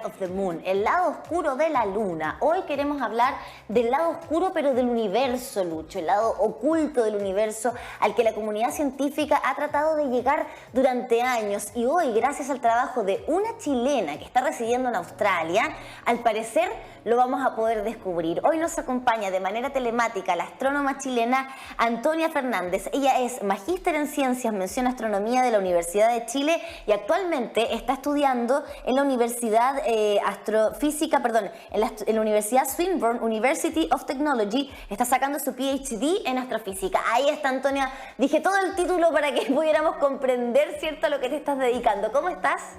Side of the Moon, el lado oscuro de la luna. Hoy queremos hablar del lado oscuro pero del universo, Lucho, el lado oculto del universo al que la comunidad científica ha tratado de llegar durante años, y hoy, gracias al trabajo de una chilena que está residiendo en Australia, al parecer lo vamos a poder descubrir. Hoy nos acompaña de manera telemática la astrónoma chilena Antonia Fernández. Ella es magíster en ciencias, mención astronomía de la Universidad de Chile y actualmente está estudiando en la Universidad en la Universidad Swinburne University of Technology. Está sacando su PhD en astrofísica. Ahí está, Antonia. Dije todo el título para que pudiéramos comprender, ¿cierto?, a lo que te estás dedicando. ¿Cómo estás?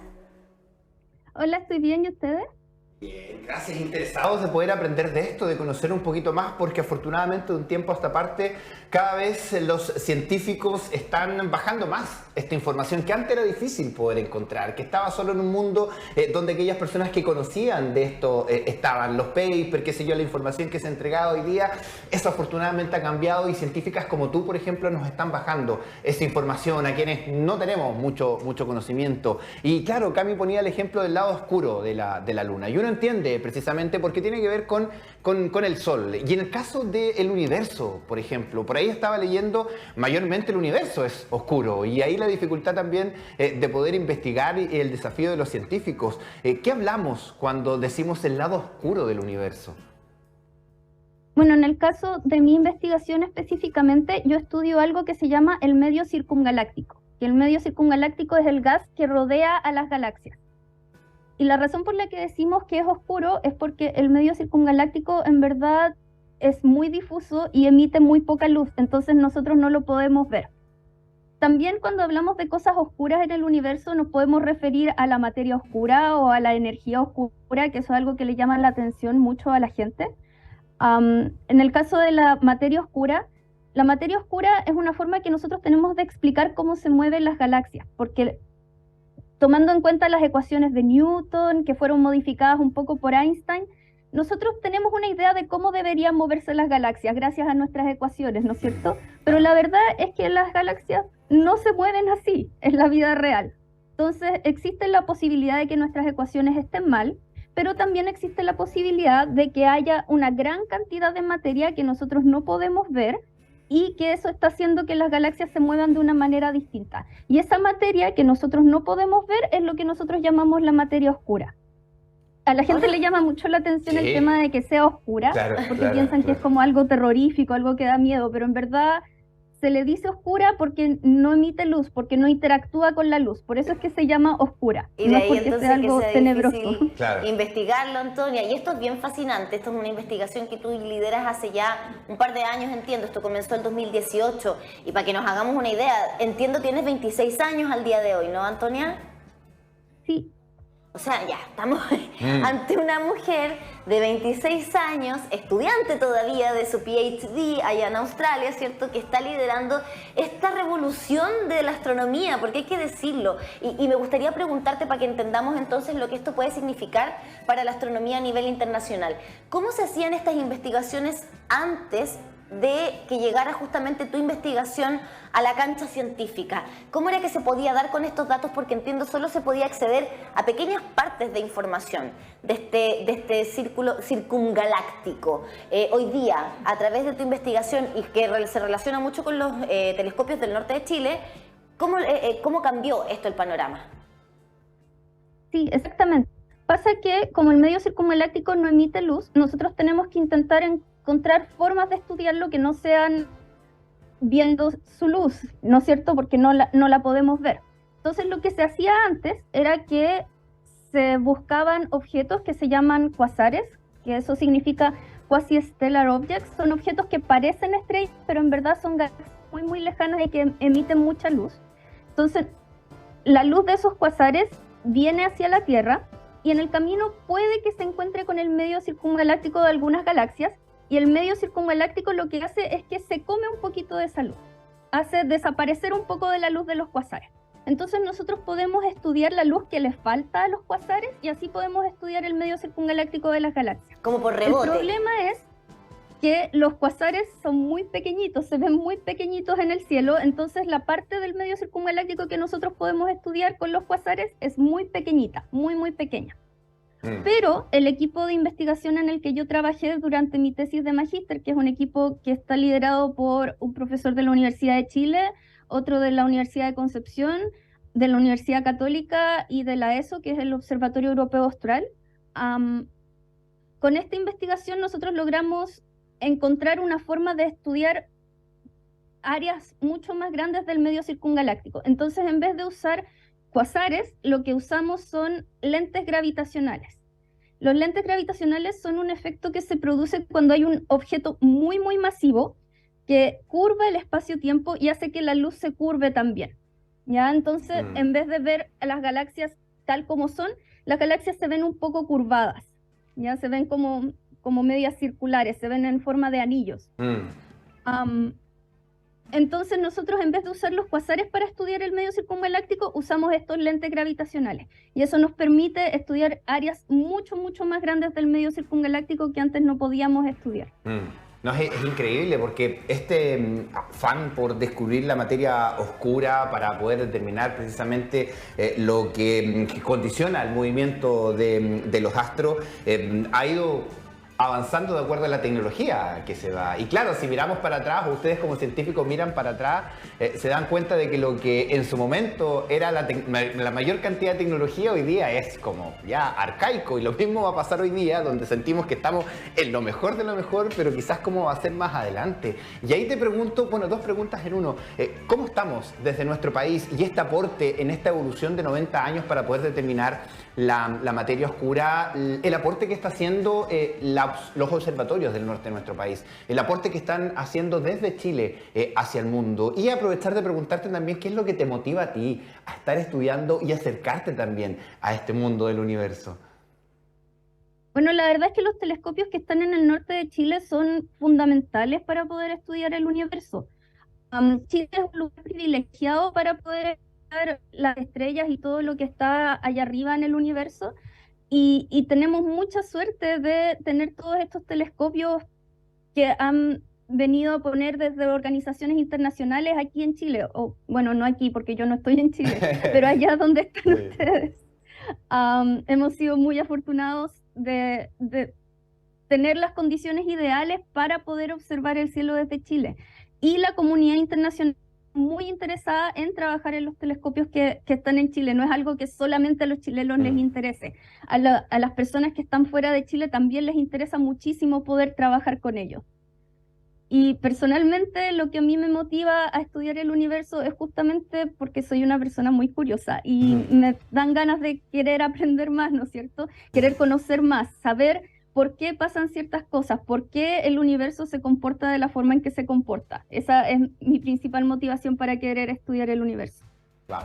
Hola, estoy bien, ¿y ustedes? Bien, gracias. Interesados de poder aprender de esto, de conocer un poquito más, porque afortunadamente de un tiempo a esta parte cada vez los científicos están bajando más esta información que antes era difícil poder encontrar, que estaba solo en un mundo donde aquellas personas que conocían de esto estaban, los papers, qué sé yo, la información que se entregaba hoy día. Eso afortunadamente ha cambiado y científicas como tú, por ejemplo, nos están bajando esa información a quienes no tenemos mucho conocimiento. Y claro, Cami ponía el ejemplo del lado oscuro de la luna, y uno entiende precisamente porque tiene que ver con el Sol. Y en el caso del universo, por ejemplo, por ahí estaba leyendo, mayormente el universo es oscuro, y ahí la dificultad también de poder investigar y el desafío de los científicos. ¿Qué hablamos cuando decimos el lado oscuro del universo? Bueno, en el caso de mi investigación específicamente, yo estudio algo que se llama el medio circungaláctico. Que el medio circungaláctico es el gas que rodea a las galaxias. Y la razón por la que decimos que es oscuro es porque el medio circungaláctico en verdad es muy difuso y emite muy poca luz, entonces nosotros no lo podemos ver. También cuando hablamos de cosas oscuras en el universo nos podemos referir a la materia oscura o a la energía oscura, que eso es algo que le llama la atención mucho a la gente. En el caso de la materia oscura es una forma que nosotros tenemos de explicar cómo se mueven las galaxias, porque tomando en cuenta las ecuaciones de Newton, que fueron modificadas un poco por Einstein, nosotros tenemos una idea de cómo deberían moverse las galaxias gracias a nuestras ecuaciones, ¿no es cierto? Pero la verdad es que las galaxias no se mueven así en la vida real. Entonces existe la posibilidad de que nuestras ecuaciones estén mal, pero también existe la posibilidad de que haya una gran cantidad de materia que nosotros no podemos ver, y que eso está haciendo que las galaxias se muevan de una manera distinta. Y esa materia que nosotros no podemos ver es lo que nosotros llamamos la materia oscura. A la gente le llama mucho la atención el tema de que sea oscura, porque piensan que es como algo terrorífico, algo que da miedo, pero en verdad se le dice oscura porque no emite luz, porque no interactúa con la luz, por eso es que se llama oscura. Y de ahí no es porque sea algo tenebroso. Investigarlo, Antonia, y esto es bien fascinante. Esto es una investigación que tú lideras hace ya un par de años, entiendo. Esto comenzó en 2018, y para que nos hagamos una idea, entiendo tienes 26 años al día de hoy, ¿no, Antonia? Sí. O sea, ya estamos ante una mujer de 26 años, estudiante todavía de su PhD allá en Australia, ¿cierto?, que está liderando esta revolución de la astronomía, porque hay que decirlo. Y me gustaría preguntarte, para que entendamos entonces lo que esto puede significar para la astronomía a nivel internacional. ¿Cómo se hacían estas investigaciones antes de que llegara justamente tu investigación a la cancha científica? ¿Cómo era que se podía dar con estos datos? Porque entiendo solo se podía acceder a pequeñas partes de información de este círculo circungaláctico. Hoy día, a través de tu investigación, y que se relaciona mucho con los telescopios del norte de Chile, ¿cómo cambió esto el panorama? Sí, exactamente. Pasa que como el medio circungaláctico no emite luz, nosotros tenemos que intentar encontrar formas de estudiarlo que no sean viendo su luz, ¿no es cierto? Porque no la podemos ver. Entonces lo que se hacía antes era que se buscaban objetos que se llaman cuasares, que eso significa quasi-stellar objects. Son objetos que parecen estrellas, pero en verdad son galaxias muy muy lejanas y que emiten mucha luz. Entonces la luz de esos cuasares viene hacia la Tierra, y en el camino puede que se encuentre con el medio circungaláctico de algunas galaxias, y el medio circungaláctico lo que hace es que se come un poquito de esa luz, hace desaparecer un poco de la luz de los cuasares. Entonces nosotros podemos estudiar la luz que les falta a los cuasares, y así podemos estudiar el medio circungaláctico de las galaxias. Como por rebote. El problema es que los cuasares son muy pequeñitos, se ven muy pequeñitos en el cielo, entonces la parte del medio circungaláctico que nosotros podemos estudiar con los cuasares es muy pequeñita, muy muy pequeña. Pero el equipo de investigación en el que yo trabajé durante mi tesis de magíster, que es un equipo que está liderado por un profesor de la Universidad de Chile, otro de la Universidad de Concepción, de la Universidad Católica y de la ESO, que es el Observatorio Europeo Austral. Con esta investigación nosotros logramos encontrar una forma de estudiar áreas mucho más grandes del medio circungaláctico. Entonces, en vez de usar cuasares, lo que usamos son lentes gravitacionales. Los lentes gravitacionales son un efecto que se produce cuando hay un objeto muy, muy masivo que curva el espacio-tiempo y hace que la luz se curve también. ¿Ya? Entonces, en vez de ver a las galaxias tal como son, las galaxias se ven un poco curvadas. ¿Ya? Se ven como medias circulares, se ven en forma de anillos. Entonces nosotros, en vez de usar los cuasares para estudiar el medio circungaláctico, usamos estos lentes gravitacionales. Y eso nos permite estudiar áreas mucho, mucho más grandes del medio circungaláctico que antes no podíamos estudiar. No, es increíble porque este afán por descubrir la materia oscura para poder determinar precisamente lo que condiciona el movimiento de los astros ha ido avanzando de acuerdo a la tecnología que se da. Y claro, si miramos para atrás, o ustedes como científicos miran para atrás, se dan cuenta de que lo que en su momento era la mayor cantidad de tecnología, hoy día es como ya arcaico. Y lo mismo va a pasar hoy día, donde sentimos que estamos en lo mejor de lo mejor, pero quizás cómo va a ser más adelante. Y ahí te pregunto, bueno, dos preguntas en uno. ¿Cómo estamos desde nuestro país y este aporte en esta evolución de 90 años para poder determinar la materia oscura, el aporte que está haciendo los observatorios del norte de nuestro país, el aporte que están haciendo desde Chile hacia el mundo? Y aprovechar de preguntarte también qué es lo que te motiva a ti a estar estudiando y acercarte también a este mundo del universo. Bueno, la verdad es que los telescopios que están en el norte de Chile son fundamentales para poder estudiar el universo. Chile es un lugar privilegiado para poder estudiar las estrellas y todo lo que está allá arriba en el universo, y tenemos mucha suerte de tener todos estos telescopios que han venido a poner desde organizaciones internacionales aquí en Chile, o bueno, no aquí porque yo no estoy en Chile, pero allá donde están ustedes. Hemos sido muy afortunados de tener las condiciones ideales para poder observar el cielo desde Chile. Y la comunidad internacional muy interesada en trabajar en los telescopios que están en Chile. No es algo que solamente a los chilenos les interese. A las personas que están fuera de Chile también les interesa muchísimo poder trabajar con ellos. Y personalmente lo que a mí me motiva a estudiar el universo es justamente porque soy una persona muy curiosa y me dan ganas de querer aprender más, ¿no es cierto? Querer conocer más, saber por qué pasan ciertas cosas, por qué el universo se comporta de la forma en que se comporta. Esa es mi principal motivación para querer estudiar el universo.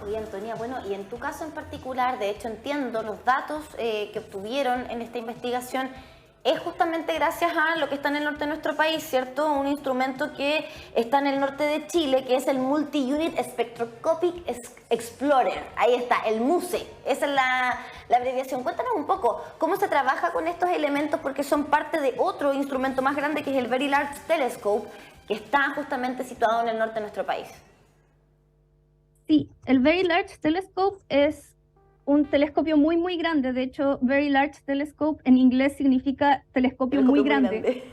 Oye, Antonia, bueno, y en tu caso en particular, de hecho entiendo los datos que obtuvieron en esta investigación, es justamente gracias a lo que está en el norte de nuestro país, ¿cierto? Un instrumento que está en el norte de Chile, que es el Multi-Unit Spectroscopic Explorer. Ahí está, el MUSE. Esa es la abreviación. Cuéntanos un poco, ¿cómo se trabaja con estos elementos? Porque son parte de otro instrumento más grande, que es el Very Large Telescope, que está justamente situado en el norte de nuestro país. Sí, el Very Large Telescope es un telescopio muy, muy grande. De hecho, Very Large Telescope en inglés significa telescopio muy grande.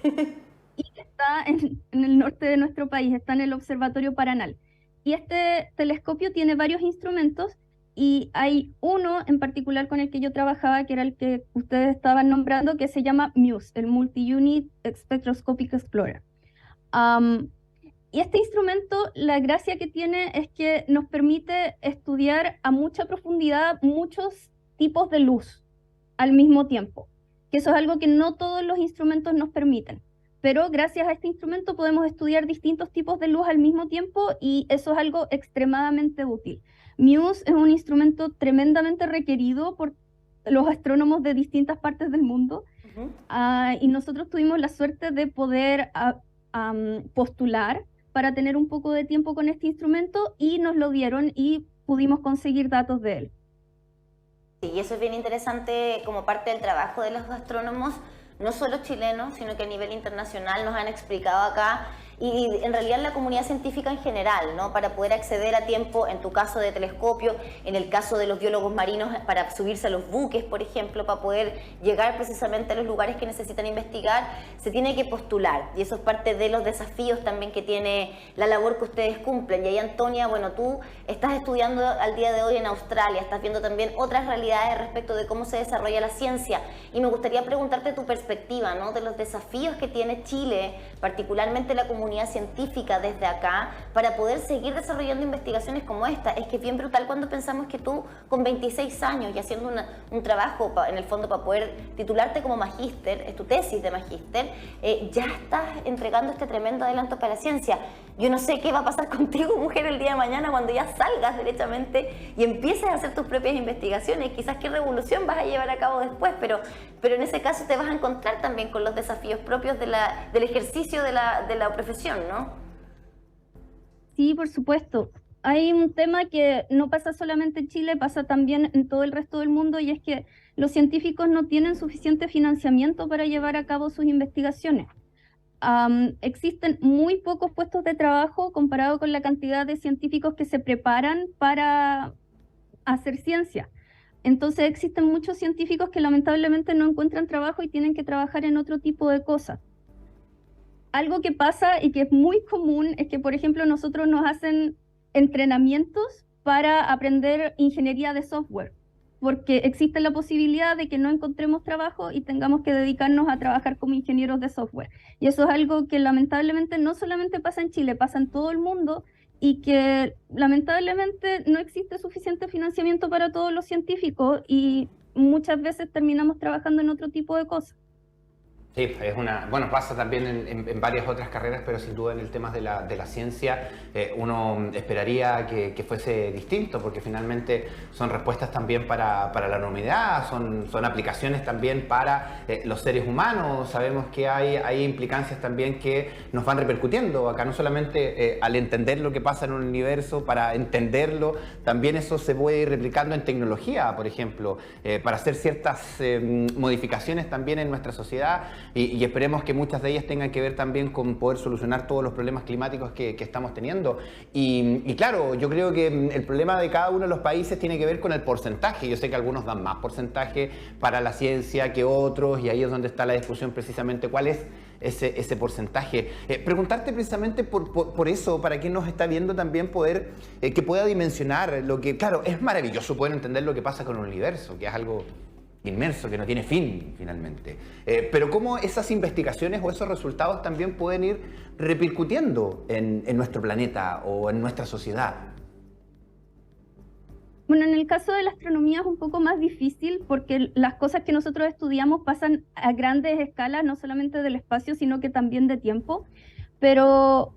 Y está en el norte de nuestro país, está en el Observatorio Paranal. Y este telescopio tiene varios instrumentos, y hay uno en particular con el que yo trabajaba, que era el que ustedes estaban nombrando, que se llama MUSE, el Multi-Unit Spectroscopic Explorer. Y este instrumento, la gracia que tiene es que nos permite estudiar a mucha profundidad muchos tipos de luz al mismo tiempo, que eso es algo que no todos los instrumentos nos permiten, pero gracias a este instrumento podemos estudiar distintos tipos de luz al mismo tiempo, y eso es algo extremadamente útil. MUSE es un instrumento tremendamente requerido por los astrónomos de distintas partes del mundo, y nosotros tuvimos la suerte de poder postular para tener un poco de tiempo con este instrumento, y nos lo dieron y pudimos conseguir datos de él. Sí, y eso es bien interesante como parte del trabajo de los astrónomos, no solo chilenos, sino que a nivel internacional nos han explicado acá y en realidad la comunidad científica en general, ¿no? Para poder acceder a tiempo, en tu caso de telescopio, en el caso de los biólogos marinos, para subirse a los buques, por ejemplo, para poder llegar precisamente a los lugares que necesitan investigar, se tiene que postular, y eso es parte de los desafíos también que tiene la labor que ustedes cumplen. Y ahí, Antonia, bueno, tú estás estudiando al día de hoy en Australia, estás viendo también otras realidades respecto de cómo se desarrolla la ciencia, y me gustaría preguntarte tu perspectiva, ¿no? De los desafíos que tiene Chile, particularmente la comunidad científica desde acá, para poder seguir desarrollando investigaciones como esta. Es que es bien brutal cuando pensamos que tú, con 26 años y haciendo un trabajo, en el fondo, para poder titularte como magíster, es tu tesis de magíster, ya estás entregando este tremendo adelanto para la ciencia. Yo no sé qué va a pasar contigo, mujer, el día de mañana cuando ya salgas derechamente y empieces a hacer tus propias investigaciones. Quizás qué revolución vas a llevar a cabo después, pero en ese caso te vas a encontrar también con los desafíos propios del ejercicio de la profesión, ¿no? Sí, por supuesto. Hay un tema que no pasa solamente en Chile, pasa también en todo el resto del mundo, y es que los científicos no tienen suficiente financiamiento para llevar a cabo sus investigaciones. Existen muy pocos puestos de trabajo comparado con la cantidad de científicos que se preparan para hacer ciencia. Entonces existen muchos científicos que lamentablemente no encuentran trabajo y tienen que trabajar en otro tipo de cosas. Algo que pasa y que es muy común es que, por ejemplo, nosotros nos hacen entrenamientos para aprender ingeniería de software, porque existe la posibilidad de que no encontremos trabajo y tengamos que dedicarnos a trabajar como ingenieros de software. Y eso es algo que lamentablemente no solamente pasa en Chile, pasa en todo el mundo, y que lamentablemente no existe suficiente financiamiento para todos los científicos y muchas veces terminamos trabajando en otro tipo de cosas. Sí, bueno, pasa también en varias otras carreras, pero sin duda en el tema de la ciencia uno esperaría que fuese distinto, porque finalmente son respuestas también para la humanidad, son aplicaciones también para los seres humanos. Sabemos que hay implicancias también que nos van repercutiendo acá, no solamente al entender lo que pasa en un universo, para entenderlo, también eso se puede ir replicando en tecnología, por ejemplo, para hacer ciertas modificaciones también en nuestra sociedad. Y esperemos que muchas de ellas tengan que ver también con poder solucionar todos los problemas climáticos que estamos teniendo. Y claro, yo creo que el problema de cada uno de los países tiene que ver con el porcentaje. Yo sé que algunos dan más porcentaje para la ciencia que otros, y ahí es donde está la discusión precisamente cuál es ese porcentaje. Preguntarte precisamente por eso, para quien nos está viendo también, poder que pueda dimensionar lo que, claro, es maravilloso poder entender lo que pasa con el universo, que es algo inmerso, que no tiene fin finalmente. Pero cómo esas investigaciones o esos resultados también pueden ir repercutiendo en nuestro planeta o en nuestra sociedad. Bueno, en el caso de la astronomía es un poco más difícil porque las cosas que nosotros estudiamos pasan a grandes escalas, no solamente del espacio, sino que también de tiempo. Pero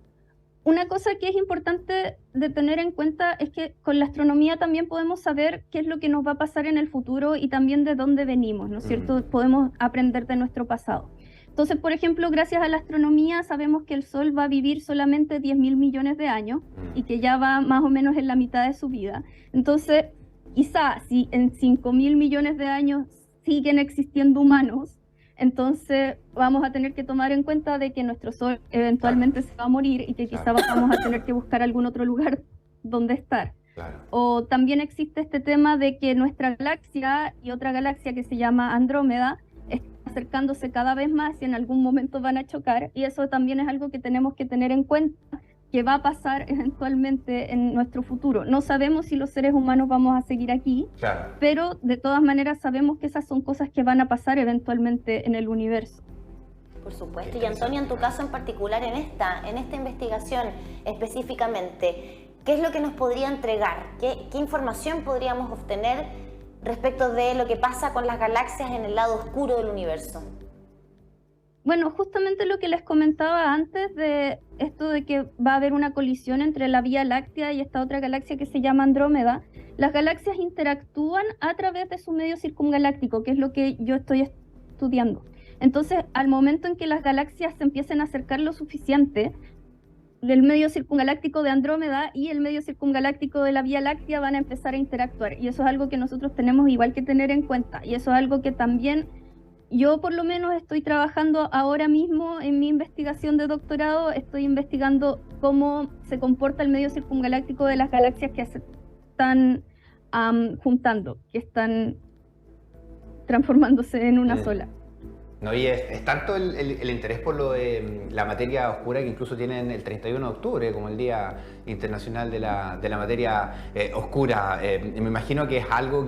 una cosa que es importante de tener en cuenta es que con la astronomía también podemos saber qué es lo que nos va a pasar en el futuro y también de dónde venimos, ¿no es cierto? Podemos aprender de nuestro pasado. Entonces, por ejemplo, gracias a la astronomía sabemos que el Sol va a vivir solamente 10.000 millones de años y que ya va más o menos en la mitad de su vida. Entonces, quizá si en 5.000 millones de años siguen existiendo humanos, entonces vamos a tener que tomar en cuenta de que nuestro Sol eventualmente se va a morir y que quizá vamos a tener que buscar algún otro lugar donde estar. O también existe este tema de que nuestra galaxia y otra galaxia que se llama Andrómeda están acercándose cada vez más y en algún momento van a chocar, y eso también es algo que tenemos que tener en cuenta, que va a pasar eventualmente en nuestro futuro. No sabemos si los seres humanos vamos a seguir aquí, pero de todas maneras sabemos que esas son cosas que van a pasar eventualmente en el universo. Por supuesto. Y Antonia, en tu caso en particular, en esta investigación específicamente, ¿qué es lo que nos podría entregar? ¿Qué información podríamos obtener respecto de lo que pasa con las galaxias en el lado oscuro del universo? Bueno, justamente lo que les comentaba antes de esto de que va a haber una colisión entre la Vía Láctea y esta otra galaxia que se llama Andrómeda, las galaxias interactúan a través de su medio circungaláctico, que es lo que yo estoy estudiando. Entonces, al momento en que las galaxias se empiecen a acercar lo suficiente, el medio circungaláctico de Andrómeda y el medio circungaláctico de la Vía Láctea van a empezar a interactuar, y eso es algo que nosotros tenemos igual que tener en cuenta, y eso es algo que también yo por lo menos estoy trabajando ahora mismo en mi investigación de doctorado, estoy investigando cómo se comporta el medio circungaláctico de las galaxias que se están juntando, que están transformándose en una sola. No, y es tanto el interés por lo de la materia oscura que incluso tienen el 31 de octubre como el Día Internacional de la Materia Oscura. Me imagino que es algo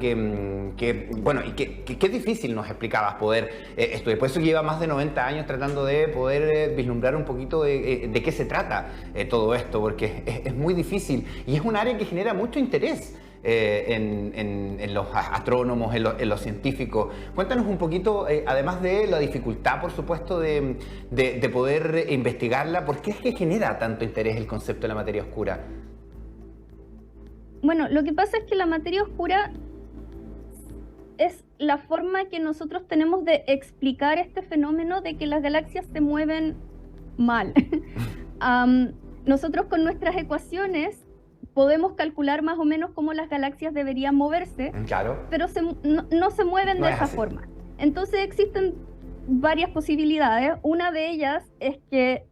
bueno, y que es difícil, nos explicabas, poder estudiar. Por eso lleva más de 90 años tratando de poder vislumbrar un poquito de qué se trata todo esto, porque es muy difícil y es un área que genera mucho interés. En los astrónomos, en los científicos. Cuéntanos un poquito, además de la dificultad, por supuesto, de poder investigarla, ¿por qué es que genera tanto interés el concepto de la materia oscura? Bueno, lo que pasa es que la materia oscura es la forma que nosotros tenemos de explicar este fenómeno de que las galaxias se mueven mal. Nosotros con nuestras ecuaciones podemos calcular más o menos cómo las galaxias deberían moverse, claro, pero no se mueven de esa forma. Entonces existen varias posibilidades. Una de ellas es que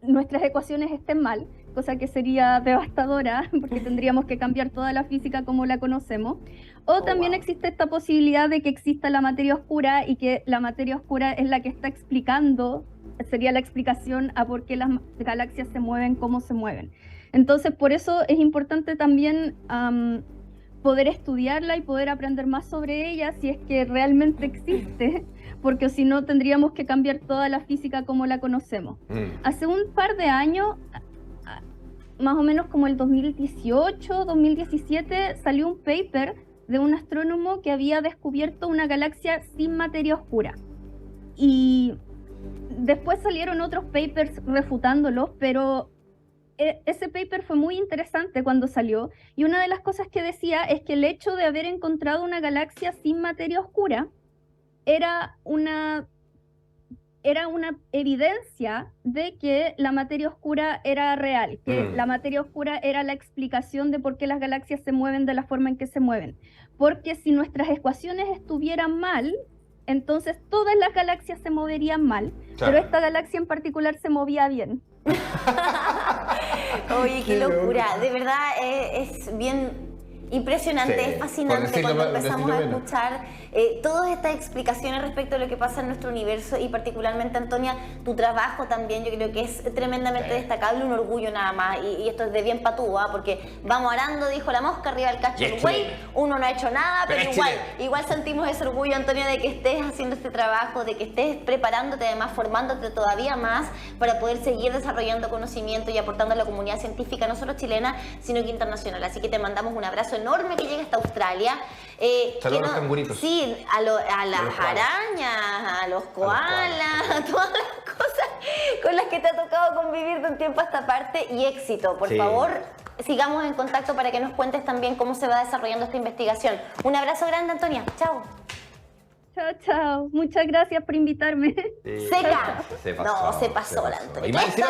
nuestras ecuaciones estén mal, cosa que sería devastadora porque tendríamos que cambiar toda la física como la conocemos. O también existe esta posibilidad de que exista la materia oscura y que la materia oscura es la que está explicando, sería la explicación a por qué las galaxias se mueven como se mueven. Entonces, por eso es importante también poder estudiarla y poder aprender más sobre ella si es que realmente existe, porque si no tendríamos que cambiar toda la física como la conocemos. Hace un par de años, más o menos como el 2018, 2017, salió un paper de un astrónomo que había descubierto una galaxia sin materia oscura. Y después salieron otros papers refutándolos, pero ese paper fue muy interesante cuando salió, y una de las cosas que decía es que el hecho de haber encontrado una galaxia sin materia oscura era una evidencia de que la materia oscura era real, que la materia oscura era la explicación de por qué las galaxias se mueven de la forma en que se mueven. Porque si nuestras ecuaciones estuvieran mal, entonces todas las galaxias se moverían mal, claro, pero esta galaxia en particular se movía bien. Oye, qué locura. De verdad es bien impresionante, sí, es fascinante cuando empezamos a escuchar todas estas explicaciones respecto a lo que pasa en nuestro universo y particularmente, Antonia, tu trabajo también, yo creo que es tremendamente destacable, un orgullo nada más, y esto es de bien patúa, porque vamos arando, dijo la mosca, arriba el cacho del güey, uno no ha hecho nada, pero igual sentimos ese orgullo, Antonia, de que estés haciendo este trabajo, de que estés preparándote, además formándote todavía más para poder seguir desarrollando conocimiento y aportando a la comunidad científica, no solo chilena, sino que internacional. Así que te mandamos un abrazo enorme que llegue hasta Australia. Saludos a los canguritos. Sí, a las arañas, a los koalas, a todas las cosas con las que te ha tocado convivir de un tiempo a esta parte, y éxito. Por favor, sigamos en contacto para que nos cuentes también cómo se va desarrollando esta investigación. Un abrazo grande, Antonia. Chao. Chao, chao. Muchas gracias por invitarme. Seca. Se pasó la Antonia.